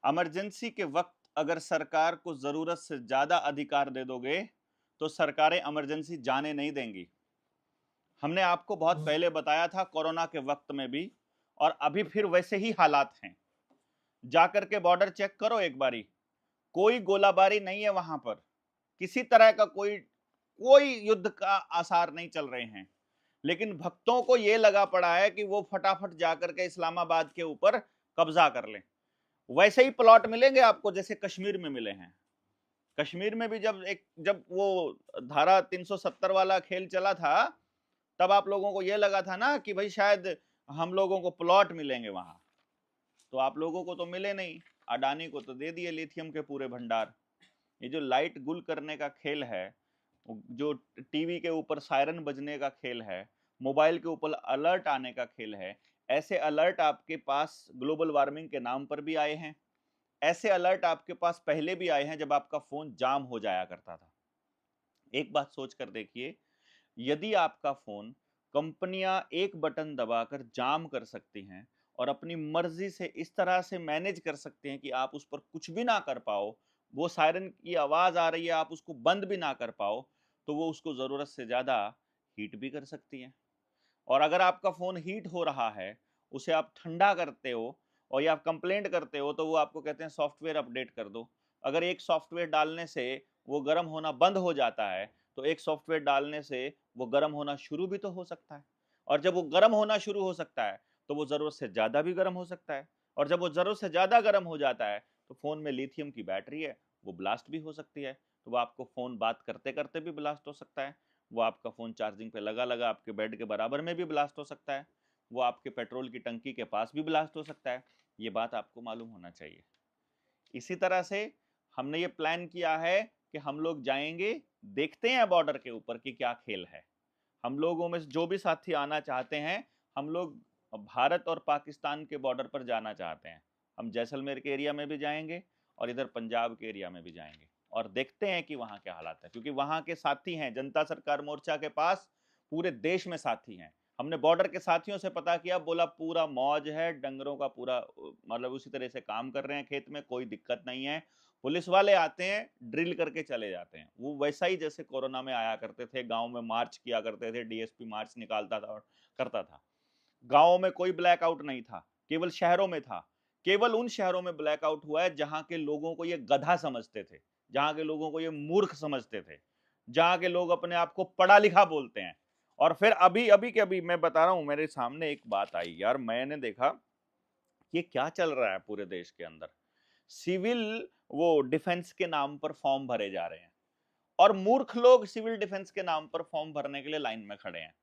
Emergency के वक्त अगर सरकार को जरूरत से ज्यादा अधिकार दे दोगे तो सरकारें इमरजेंसी जाने नहीं देंगी। हमने आपको बहुत पहले बताया था कोरोना के वक्त में भी, और अभी फिर वैसे ही हालात हैं। जाकर के बॉर्डर चेक करो एक बारी, कोई गोलाबारी नहीं है वहां पर, किसी तरह का कोई कोई युद्ध का आसार नहीं चल रहे हैं। लेकिन भक्तों को यह लगा पड़ा है कि वो फटाफट जाकर के इस्लामाबाद के ऊपर कब्जा कर लें। वैसे ही प्लॉट मिलेंगे आपको जैसे कश्मीर में मिले हैं। कश्मीर में भी जब वो धारा 370 वाला खेल चला था, तब आप लोगों को यह लगा था ना कि भाई शायद हम लोगों को प्लॉट मिलेंगे वहां। तो आप लोगों को तो मिले नहीं, अडानी को तो दे दिए लिथियम के पूरे भंडार। ये जो लाइट गुल करने का खेल है, जो टीवी के ऊपर सायरन बजने का खेल है, मोबाइल के ऊपर अलर्ट आने का खेल है, ऐसे अलर्ट आपके पास ग्लोबल वार्मिंग के नाम पर भी आए हैं। ऐसे अलर्ट आपके पास पहले भी आए हैं जब आपका फोन जाम हो जाया करता था। एक बात सोच कर देखिए, यदि आपका फोन कंपनियां एक बटन दबाकर जाम कर सकती हैं और अपनी मर्जी से इस तरह से मैनेज कर सकते हैं कि आप उस पर कुछ भी ना कर पाओ, वो सायरन की आवाज आ रही है आप उसको बंद भी ना कर पाओ, तो वो उसको जरूरत से ज्यादा हीट भी कर सकती है। और अगर आपका फ़ोन हीट हो रहा है, उसे आप ठंडा करते हो और या कंप्लेंट करते हो, तो वो आपको कहते हैं सॉफ्टवेयर अपडेट कर दो। अगर एक सॉफ्टवेयर डालने से वो गर्म होना बंद हो जाता है, तो एक सॉफ्टवेयर डालने से वो गर्म होना शुरू भी तो हो सकता है। और जब वो गर्म होना शुरू हो सकता है, तो वो ज़रूरत से ज़्यादा भी गर्म हो सकता है। और जब वो ज़रूरत से ज़्यादा गर्म हो जाता है, तो फ़ोन में लिथियम की बैटरी है, वो ब्लास्ट भी हो सकती है। तो वो आपको फ़ोन बात करते-करते भी ब्लास्ट हो सकता है। वो आपका फ़ोन चार्जिंग पे लगा-लगा आपके बेड के बराबर में भी ब्लास्ट हो सकता है। वो आपके पेट्रोल की टंकी के पास भी ब्लास्ट हो सकता है। ये बात आपको मालूम होना चाहिए। इसी तरह से हमने ये प्लान किया है कि हम लोग जाएँगे, देखते हैं बॉर्डर के ऊपर कि क्या खेल है। हम लोगों में से जो भी साथी आना चाहते हैं, हम लोग भारत और पाकिस्तान के बॉर्डर पर जाना चाहते हैं। हम जैसलमेर के एरिया में भी जाएँगे और इधर पंजाब के एरिया में भी जाएँगे और देखते हैं कि वहाँ क्या हालात है, क्योंकि वहाँ के साथी हैं जनता सरकार मोर्चा के पास, पूरे देश में साथी हैं। हमने बॉर्डर के साथियों से पता किया, बोला पूरा मौज है, डंगरों का पूरा मतलब उसी तरह से काम कर रहे हैं खेत में, कोई दिक्कत नहीं है। पुलिस वाले आते हैं, ड्रिल करके चले जाते हैं। वो वैसा ही जैसे कोरोना में आया करते थे, गाँव में मार्च किया करते थे, डीएसपी मार्च निकालता था और करता था। गाँवों में कोई ब्लैकआउट नहीं था, केवल शहरों में था। केवल उन शहरों में ब्लैकआउट हुआ है जहाँ के लोगों को ये गधा समझते थे, जहाँ के लोगों को ये मूर्ख समझते थे, जहाँ के लोग अपने आप को पढ़ा-लिखा बोलते हैं। और फिर अभी के अभी मैं बता रहा हूँ, मेरे सामने एक बात आई यार, मैंने देखा ये क्या चल रहा है पूरे देश के अंदर। सिविल वो डिफेंस के नाम पर फॉर्म भरे जा रहे हैं और मूर्ख लोग सिविल डिफेंस के नाम पर फॉर्म भरने के लिए लाइन में खड़े हैं।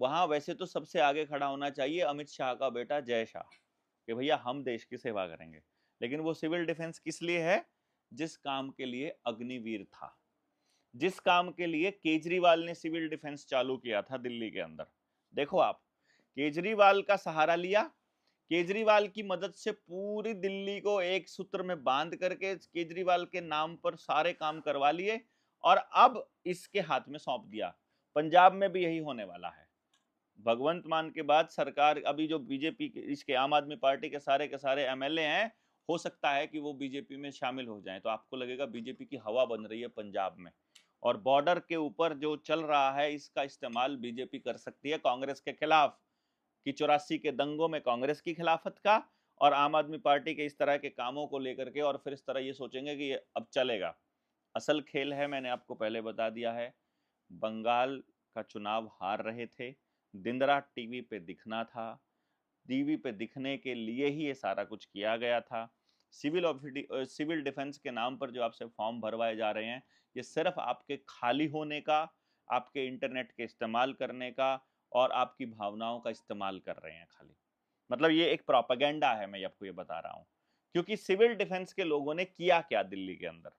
वहां वैसे तो सबसे आगे खड़ा होना चाहिए अमित शाह का बेटा जय शाह, कि भैया हम देश की सेवा करेंगे। लेकिन वो सिविल डिफेंस किस लिए है? जिस काम के लिए अग्निवीर था, जिस काम के लिए केजरीवाल ने सिविल डिफेंस चालू किया था दिल्ली के अंदर। देखो आप, केजरीवाल का सहारा लिया, केजरीवाल की मदद से पूरी दिल्ली को एक सूत्र में बांध करके केजरीवाल के नाम पर सारे काम करवा लिए और अब इसके हाथ में सौंप दिया। पंजाब में भी यही होने वाला है। भगवंत मान के बाद सरकार, अभी जो बीजेपी के इसके आम आदमी पार्टी के सारे एमएलए हैं, हो सकता है कि वो बीजेपी में शामिल हो जाएं, तो आपको लगेगा बीजेपी की हवा बन रही है पंजाब में। और बॉर्डर के ऊपर जो चल रहा है, इसका इस्तेमाल बीजेपी कर सकती है कांग्रेस के खिलाफ, कि 84 के दंगों में कांग्रेस की खिलाफत का और आम आदमी पार्टी के इस तरह के कामों को लेकर के, और फिर इस तरह ये सोचेंगे कि ये अब चलेगा। असल खेल है, मैंने आपको पहले बता दिया है। बंगाल का चुनाव हार रहे थे, दिन रात टीवी पे दिखना था, टीवी पे दिखने के लिए ही ये सारा कुछ किया गया था। सिविल डिफेंस के नाम पर जो आपसे फॉर्म भरवाए जा रहे हैं, ये सिर्फ आपके खाली होने का, आपके इंटरनेट के इस्तेमाल करने का और आपकी भावनाओं का इस्तेमाल कर रहे हैं खाली। मतलब ये एक प्रोपेगेंडा है, मैं आपको ये बता रहा हूँ। क्योंकि सिविल डिफेंस के लोगों ने किया क्या दिल्ली के अंदर?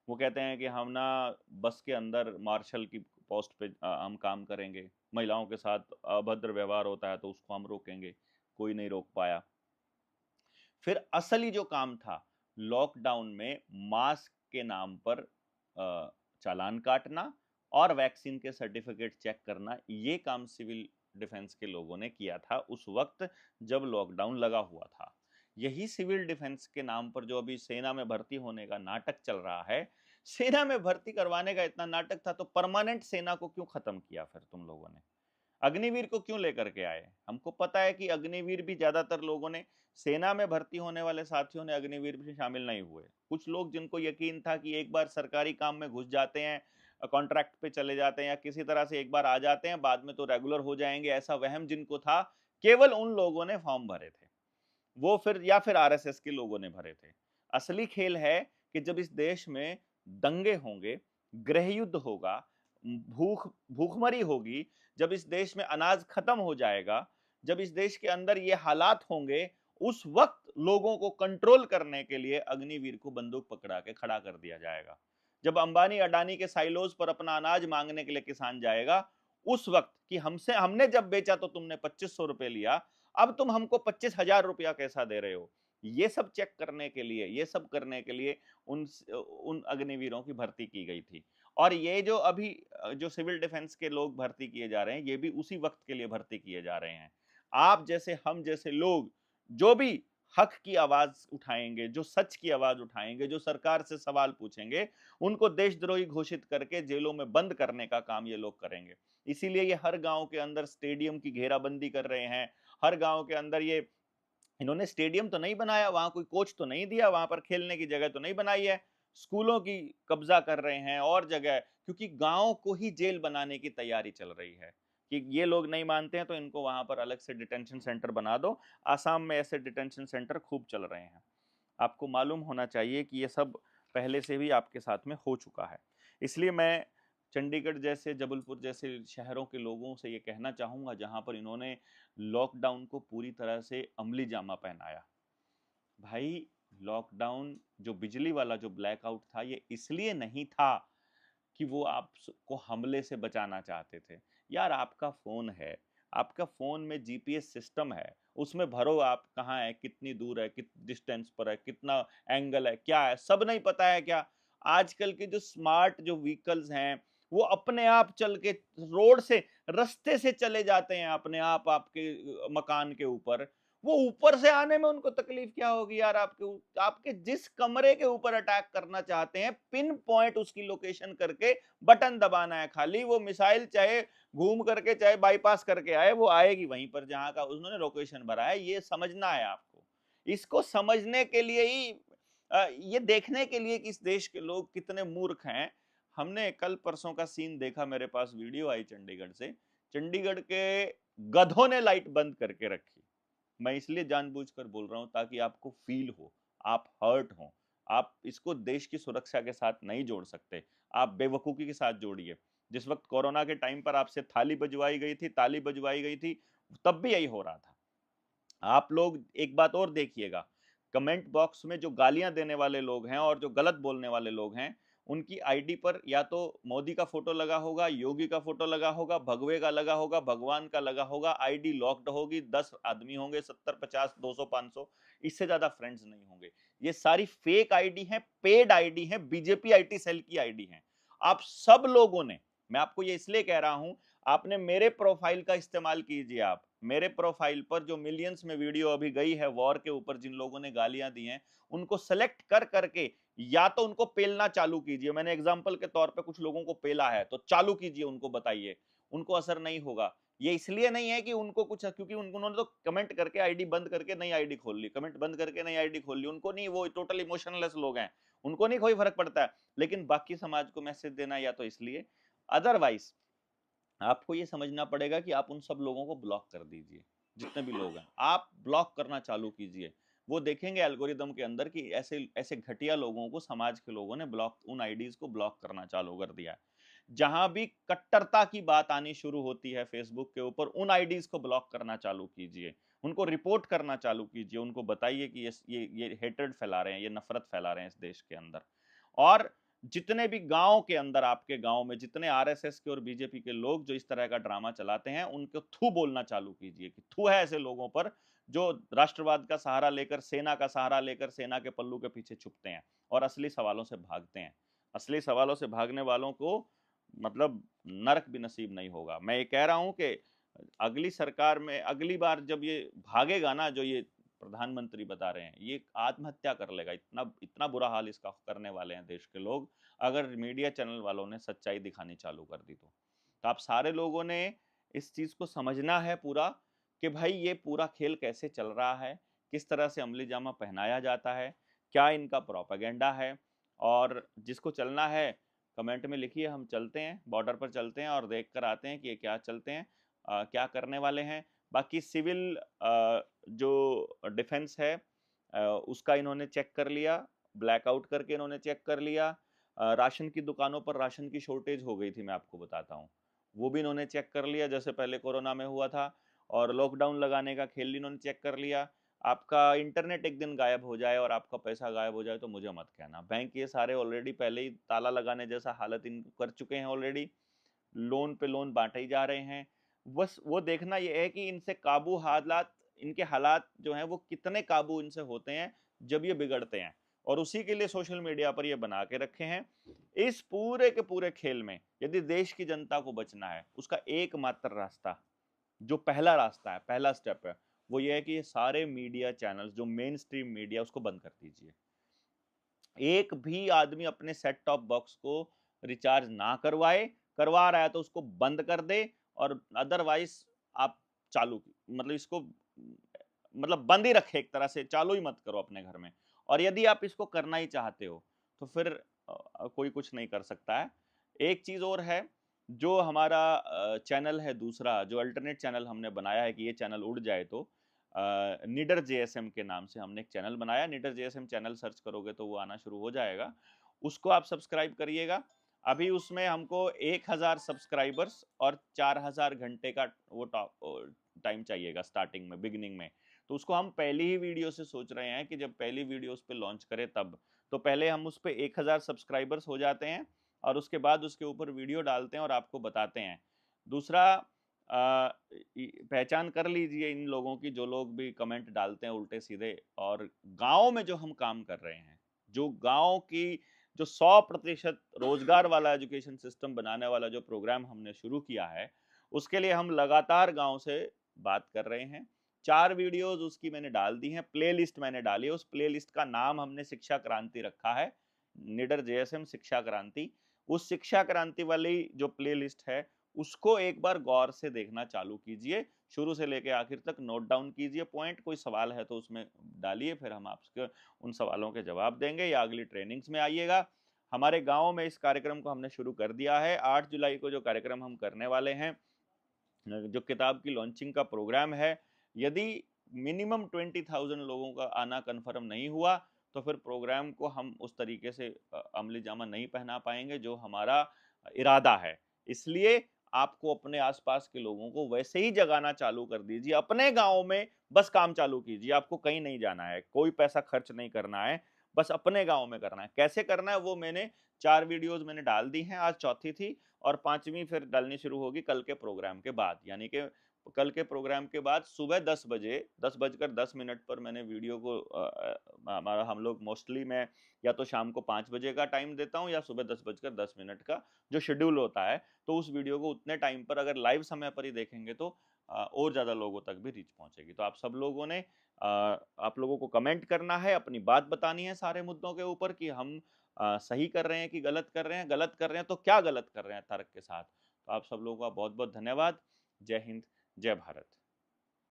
वो कहते हैं कि हम ना बस के अंदर मार्शल की पोस्ट पे हम काम करेंगे, महिलाओं के साथ अभद्र व्यवहार होता है तो उसको हम रोकेंगे। कोई नहीं रोक पाया। फिर असली जो काम था, लॉकडाउन में मास्क के नाम पर चालान काटना और वैक्सीन के सर्टिफिकेट चेक करना, ये काम सिविल डिफेंस के लोगों ने किया था उस वक्त जब लॉकडाउन लगा हुआ था। यही सिविल डिफेंस के नाम पर जो अभी सेना में भर्ती होने का नाटक चल रहा है, सेना में भर्ती करवाने का इतना नाटक था तो परमानेंट सेना को क्यों खत्म किया फिर तुम लोगों ने? अग्निवीर को क्यों लेकर के आए? हमको पता है कि अग्निवीर भी ज्यादातर लोगों ने, सेना में भर्ती होने वाले साथियों ने अग्निवीर में शामिल नहीं हुए। कुछ लोग जिनको यकीन था कि एक बार सरकारी काम में घुस जाते हैं, कॉन्ट्रैक्ट पे चले जाते हैं या किसी तरह से एक बार आ जाते हैं, बाद में तो रेगुलर हो जाएंगे, ऐसा वहम जिनको था, केवल उन लोगों ने फॉर्म भरे थे। वो फिर या फिर आरएसएस के लोगों ने भरे थे। असली खेल है कि जब इस देश में दंगे होंगे, गृह युद्ध होगा, भूखमरी होगी, जब इस देश में अनाज खत्म हो जाएगा, जब इस देश के अंदर ये हालात होंगे, उस वक्त लोगों को कंट्रोल करने के लिए अग्निवीर को बंदूक पकड़ा के खड़ा कर दिया जाएगा। जब अंबानी अडानी के साइलोज पर अपना अनाज मांगने के लिए किसान जाएगा, उस वक्त कि हमने जब बेचा तो तुमने 2500 रुपए लिया, अब तुम हमको 25,000 रुपया कैसा दे रहे हो, ये सब चेक करने के लिए, ये सब करने के लिए उन अग्निवीरों की भर्ती की गई थी। और ये जो अभी जो सिविल डिफेंस के लोग भर्ती किए जा रहे हैं, ये भी उसी वक्त के लिए भर्ती किए जा रहे हैं। आप जैसे, हम जैसे लोग जो भी हक की आवाज उठाएंगे, जो सच की आवाज उठाएंगे, जो सरकार से सवाल पूछेंगे, उनको देशद्रोही घोषित करके जेलों में बंद करने का काम ये लोग करेंगे। इसीलिए ये हर गांव के अंदर स्टेडियम की घेराबंदी कर रहे हैं। हर गांव के अंदर ये, इन्होंने स्टेडियम तो नहीं बनाया, वहां कोई कोच तो नहीं दिया, वहां पर खेलने की जगह तो नहीं बनाई है, स्कूलों की कब्जा कर रहे हैं और जगह, क्योंकि गांव को ही जेल बनाने की तैयारी चल रही है कि ये लोग नहीं मानते हैं तो इनको वहां पर अलग से डिटेंशन सेंटर बना दो। आसाम में ऐसे डिटेंशन सेंटर खूब चल रहे हैं। आपको मालूम होना चाहिए कि ये सब पहले से भी आपके साथ में हो चुका है। इसलिए मैं चंडीगढ़ जैसे, जबलपुर जैसे शहरों के लोगों से ये कहना चाहूंगा जहां पर इन्होंने लॉकडाउन को पूरी तरह से अमली जामा पहनाया। भाई, लॉकडाउन जो बिजली वाला जो ब्लैकआउट था, ये इसलिए नहीं था कि वो आपको हमले से बचाना चाहते थे। यार, आपका फोन है, आपका फोन में जीपीएस सिस्टम है, उसमें भरो आप कहाँ है, कितनी दूर है, कित डिस्टेंस पर है, कितना एंगल है, क्या है, सब नहीं पता है क्या? आजकल के जो स्मार्ट जो व्हीकल्स हैं, वो अपने आप चल के रोड से, रास्ते से चले जाते हैं अपने आप आपके मकान के ऊपर। वो ऊपर से आने में उनको तकलीफ क्या होगी यार? आपके जिस कमरे के ऊपर अटैक करना चाहते हैं, पिन पॉइंट उसकी लोकेशन करके बटन दबाना है खाली, वो मिसाइल चाहे घूम करके चाहे बाईपास करके आए, वो आएगी वहीं पर जहां का उन्होंने लोकेशन भरा है। ये समझना है आपको। इसको समझने के लिए ही, ये देखने के लिए कि इस देश के लोग कितने मूर्ख हैं, हमने कल परसों का सीन देखा, मेरे पास वीडियो आई चंडीगढ़ से। चंडीगढ़ के गधों ने लाइट बंद करके रखी। मैं इसलिए जानबूझकर बोल रहा हूं ताकि आपको फील हो, आप हर्ट हो। आप इसको देश की सुरक्षा के साथ नहीं जोड़ सकते, आप बेवकूफी के साथ जोड़िए। जिस वक्त कोरोना के टाइम पर आपसे थाली बजवाई गई थी, ताली बजवाई गई थी, तब भी यही हो रहा था। आप लोग एक बात और देखिएगा, कमेंट बॉक्स में जो गालियां देने वाले लोग हैं और जो गलत बोलने वाले लोग हैं, उनकी आईडी पर या तो मोदी का फोटो लगा होगा, योगी का फोटो लगा होगा, भगवे का लगा होगा, भगवान का लगा होगा, आईडी लॉक्ड होगी, 10 आदमी होंगे, 70 50 200 500, इससे ज्यादा फ्रेंड्स नहीं होंगे। ये सारी फेक आईडी है, पेड आईडी है, बीजेपी आईटी सेल की आईडी है। आप सब लोगों ने, मैं आपको ये इसलिए कह रहा हूं, आपने मेरे प्रोफाइल का इस्तेमाल कीजिए। आप मेरे प्रोफाइल पर जो मिलियंस में वीडियो अभी गई है वॉर के ऊपर, जिन लोगों ने गालियां दी हैं, उनको सेलेक्ट कर करके या तो उनको पेलना चालू कीजिए। मैंने एग्जांपल के तौर पे कुछ लोगों को पेला है, तो चालू कीजिए, उनको बताइए। उनको असर नहीं होगा। ये इसलिए नहीं है कि उनको कुछ, क्योंकि उन्होंने तो कमेंट करके आईडी बंद करके नई आईडी खोल ली, कमेंट बंद करके नई आईडी खोल ली, उनको नहीं, वो टोटल इमोशनलेस लोग हैं, उनको नहीं कोई फर्क पड़ता है। लेकिन बाकी समाज को मैसेज देना या तो इसलिए, अदरवाइज आपको ये समझना पड़ेगा कि आप उन सब लोगों को ब्लॉक कर दीजिए। जितने भी लोग हैं, आप ब्लॉक करना चालू कीजिए। वो देखेंगे एल्गोरिदम के अंदर कि ऐसे ऐसे घटिया लोगों को समाज के लोगों ने ब्लॉक, उन आईडीज को ब्लॉक करना चालू कर दिया है। जहां भी कट्टरता की बात आनी शुरू होती है फेसबुक के ऊपर, उन आईडीज को ब्लॉक करना चालू कीजिए, उनको रिपोर्ट करना चालू कीजिए, उनको बताइए कि ये हेट्रेड फैला रहे हैं, ये नफरत फैला रहे हैं इस देश के अंदर। और जितने भी गांव के अंदर, आपके गांव में जितने आरएसएस के और बीजेपी के लोग जो इस तरह का ड्रामा चलाते हैं, उनको थू बोलना चालू कीजिए कि थू है ऐसे लोगों पर जो राष्ट्रवाद का सहारा लेकर, सेना का सहारा लेकर, सेना के पल्लू के पीछे छुपते हैं और असली सवालों से भागते हैं। असली सवालों से भागने वालों को मतलब नरक भी नसीब नहीं होगा। मैं ये कह रहा हूं कि अगली सरकार में, अगली बार जब ये भागेगा ना, जो ये प्रधानमंत्री बता रहे हैं, ये आत्महत्या कर लेगा। इतना इतना बुरा हाल इसका करने वाले हैं देश के लोग, अगर मीडिया चैनल वालों ने सच्चाई दिखानी चालू कर दी तो आप सारे लोगों ने इस चीज को समझना है पूरा, कि भाई ये पूरा खेल कैसे चल रहा है, किस तरह से अमली जामा पहनाया जाता है, क्या इनका प्रोपेगेंडा है। और जिसको चलना है कमेंट में लिखिए, हम चलते हैं, बॉर्डर पर चलते हैं और देख कर आते हैं कि ये क्या चलते हैं, क्या करने वाले हैं। बाकी सिविल जो डिफेंस है उसका इन्होंने चेक कर लिया, ब्लैकआउट करके इन्होंने चेक कर लिया। राशन की दुकानों पर राशन की शॉर्टेज हो गई थी, मैं आपको बताता हूँ, वो भी इन्होंने चेक कर लिया जैसे पहले कोरोना में हुआ था। और लॉकडाउन लगाने का खेल इन्होंने चेक कर लिया। आपका इंटरनेट एक दिन गायब हो जाए और आपका पैसा गायब हो जाए तो मुझे मत कहना। बैंक ये सारे ऑलरेडी पहले ही ताला लगाने जैसा हालत इनको कर चुके हैं ऑलरेडी, लोन पे लोन बांटे ही जा रहे हैं। बस वो देखना ये है कि इनसे काबू हालात, इनके हालात जो हैं वो कितने काबू इनसे होते हैं जब ये बिगड़ते हैं, और उसी के लिए सोशल मीडिया पर ये बना के रखे हैं। इस पूरे के पूरे खेल में यदि देश की जनता को बचना है, उसका एकमात्र रास्ता, जो पहला रास्ता है, पहला स्टेप है, वो ये है कि ये सारे मीडिया चैनल्स जो मेन स्ट्रीम मीडिया उसको बंद कर दीजिए। एक भी आदमी अपने सेट टॉप बॉक्स को रिचार्ज ना करवाए, करवा रहा है तो उसको बंद कर दे, और अदरवाइज आप चालू मतलब इसको मतलब बंद ही रखे, एक तरह से चालू ही मत करो अपने घर में। और यदि आप इसको करना ही चाहते हो तो फिर कोई कुछ नहीं कर सकता है। एक चीज और है, जो हमारा चैनल है दूसरा, जो अल्टरनेट चैनल हमने बनाया है कि ये चैनल उड़ जाए तो निडर जेएसएम के नाम से हमने एक चैनल बनाया। निडर जेएसएम चैनल सर्च करोगे तो वो आना शुरू हो जाएगा, उसको आप सब्सक्राइब करिएगा। अभी उसमें हमको 1000 सब्सक्राइबर्स और 4000 घंटे का वो टाइम चाहिएगा स्टार्टिंग में, बिगिनिंग में। तो उसको हम पहली ही वीडियो से सोच रहे हैं कि जब पहली वीडियो उस पर लॉन्च करें तब, तो पहले हम उस पर 1000 सब्सक्राइबर्स हो जाते हैं और उसके बाद उसके ऊपर वीडियो डालते हैं और आपको बताते हैं। दूसरा, पहचान कर लीजिए इन लोगों की, जो लोग भी कमेंट डालते हैं उल्टे सीधे। और गांव में जो हम काम कर रहे हैं, जो गांव की जो 100% रोजगार वाला एजुकेशन सिस्टम बनाने वाला जो प्रोग्राम हमने शुरू किया है, उसके लिए हम लगातार गांव से बात कर रहे हैं। 4 वीडियोस उसकी मैंने डाल दी हैं, प्लेलिस्ट मैंने डाली है, उस प्लेलिस्ट का नाम हमने शिक्षा क्रांति रखा है, निडर जेएसएम शिक्षा क्रांति। उस शिक्षा क्रांति वाली जो प्लेलिस्ट है उसको एक बार गौर से देखना चालू कीजिए, शुरू से लेकर आखिर तक नोट डाउन कीजिए पॉइंट, कोई सवाल है तो उसमें डालिए, फिर हम आपके उन सवालों के जवाब देंगे, या अगली ट्रेनिंग्स में आइएगा। हमारे गांव में इस कार्यक्रम को हमने शुरू कर दिया है। 8 जुलाई को जो कार्यक्रम हम करने वाले हैं, जो किताब की लॉन्चिंग का प्रोग्राम है, यदि मिनिमम 20,000 लोगों का आना कंफर्म नहीं हुआ तो फिर प्रोग्राम को हम उस तरीके से अमली जामा नहीं पहना पाएंगे जो हमारा इरादा है। इसलिए आपको अपने आसपास के लोगों को वैसे ही जगाना चालू कर दीजिए, अपने गांव में बस काम चालू कीजिए, आपको कहीं नहीं जाना है, कोई पैसा खर्च नहीं करना है, बस अपने गांव में करना है। कैसे करना है वो मैंने 4 वीडियोस मैंने डाल दी हैं, आज चौथी थी और 5वीं फिर डालनी शुरू होगी कल के प्रोग्राम के बाद। यानी कि कल के प्रोग्राम के बाद सुबह 10 बजे 10:10 पर मैंने वीडियो को हमारा हम लोग मोस्टली मैं या तो शाम को 5 बजे का टाइम देता हूँ या सुबह 10:10 का जो शेड्यूल होता है, तो उस वीडियो को उतने टाइम पर अगर लाइव समय पर ही देखेंगे तो और ज़्यादा लोगों तक भी रीच पहुंचेगी। तो आप सब लोगों ने आप लोगों को कमेंट करना है, अपनी बात बतानी है सारे मुद्दों के ऊपर कि हम सही कर रहे हैं कि गलत कर रहे हैं, गलत कर रहे हैं तो क्या गलत कर रहे हैं तर्क के साथ। तो आप सब लोगों का बहुत बहुत धन्यवाद। जय हिंद, जय भारत।